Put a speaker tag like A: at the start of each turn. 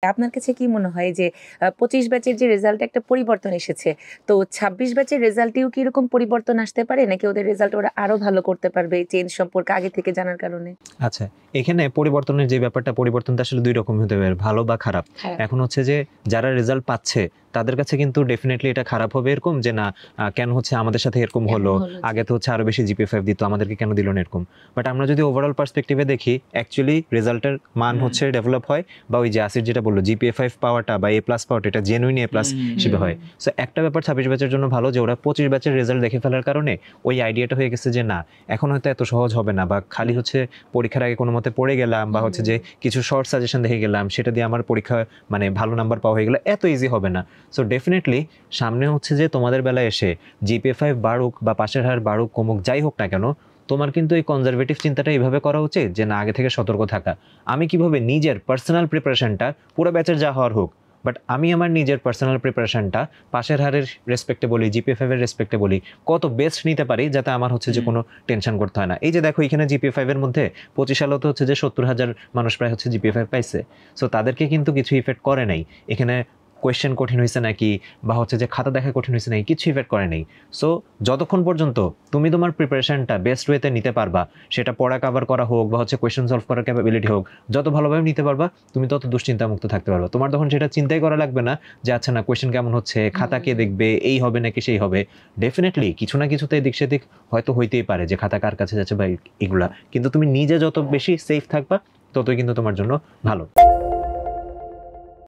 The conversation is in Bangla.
A: আপনার কাছে কি মনে হয় যে ২৫ ব্যাচের যে রেজাল্টে একটা পরিবর্তন এসেছে, তো ২৬ ব্যাচের রেজাল্টেও কি এরকম পরিবর্তন আসতে পারে? নাকি ওদের রেজাল্ট ওরা আরো ভালো করতে পারবে এই চেঞ্জ সম্পর্কে আগে থেকে জানার কারণে?
B: আচ্ছা, এখানে পরিবর্তনের যে ব্যাপারটা, পরিবর্তনটা আসলে ২ রকম হতে পারে, ভালো বা খারাপ।
A: হ্যাঁ।
B: এখন হচ্ছে যে যারা রেজাল্ট পাচ্ছে তাদের কাছে কিন্তু ডেফিনিটলি এটা খারাপ হবে এরকম যে না কেন হচ্ছে আমাদের সাথে এরকম
A: এমন
B: হলো,
A: হলো যে
B: আগে তো হচ্ছে আরো বেশি জিপিএ 5 দিত, আমাদেরকে কেন দিল না এরকম। বাট আমরা যদি ওভারঅল পার্সপেক্টিভে দেখি, অ্যাকচুয়ালি রেজাল্টের মান হচ্ছে ডেভেলপ হয়, বা ওই যে আসিফ যেটা বললো জিপিএ 5 পাওয়াটা বা এ প্লাস পাওয়াটা, এটা জেনুইন এ প্লাস হিসেবে হয়। সো একটা ব্যাপার ২৬ ব্যাচের জন্য ভালো যে ওরা ২৫ ব্যাচের রেজাল্ট দেখে ফেলার কারণে ওই আইডিয়াটা হয়ে গেছে যে না এখন হয়তো এত সহজ হবে না, বা খালি হচ্ছে পরীক্ষার আগে কোনো মতে পড়ে গেলাম, বা হচ্ছে যে কিছু শর্ট সাজেশন দেখে গেলাম, সেটা দিয়ে আমার পরীক্ষা মানে ভালো নাম্বার পাওয়া হয়ে গেলো, এত ইজি হবে না। সো ডেফিনেটলি সামনে হচ্ছে যে তোমাদের বেলায় এসে জিপিএ 5 বাড়ুক বা পাশের হার বাড়ুক কমুক যাই হোক না কেন, তোমার কিন্তু এই কনজারভেটিভ চিন্তাটা এইভাবে করা উচিত যে না আগে থেকে সতর্ক থাকা। আমি কিভাবে নিজের পার্সোনাল প্রিপারেশনটা পুরো ব্যাচের যা হওয়ার হোক, বাট আমি আমার নিজের পার্সোনাল প্রিপারেশনটা পাশের হারের রেসপেক্টে বলি, জিপিএ 5 এর রেসপেক্টে বলি, কত বেস্ট নিতে পারি যাতে আমার হচ্ছে যে কোনো টেনশন করতে হয় না। এই যে দেখো এখানে জিপিএ 5 এর মধ্যে 25 সালে তো হচ্ছে যে 70,000 মানুষ প্রায় হচ্ছে জিপিএ 5 পাইছে। সো তাদেরকে কিন্তু কিছু ইফেক্ট করে নাই এখানে, কোয়েশ্চেন কঠিন হয়েছে নাকি বা হচ্ছে যে খাতা দেখা কঠিন হয়েছে নাকি, কিছু ইফেক্ট করে নাই। সো যতক্ষণ পর্যন্ত তুমি তোমার প্রিপারেশনটা বেস্ট ওয়েতে নিতে পারবা, সেটা পড়া কভার করা হোক বা হচ্ছে কোয়েশ্চেন সলভ করার ক্যাপাবিলিটি হোক, যত ভালোভাবে নিতে পারবা তুমি তত দুশ্চিন্তা মুক্ত থাকতে পারবা। তোমার তখন সেটা চিন্তাই করা লাগবে না যে আচ্ছা না কোয়েশ্চেন কেমন হচ্ছে, খাতা কে দেখবে, এই হবে নাকি সেই হবে। ডেফিনেটলি কিছু না কিছুতে এদিক সেদিক হয়তো হইতেই পারে যে খাতা কার কাছে যাচ্ছে বা এগুলা, কিন্তু তুমি নিজে যত বেশি সেফ থাকবা ততই কিন্তু তোমার জন্য ভালো।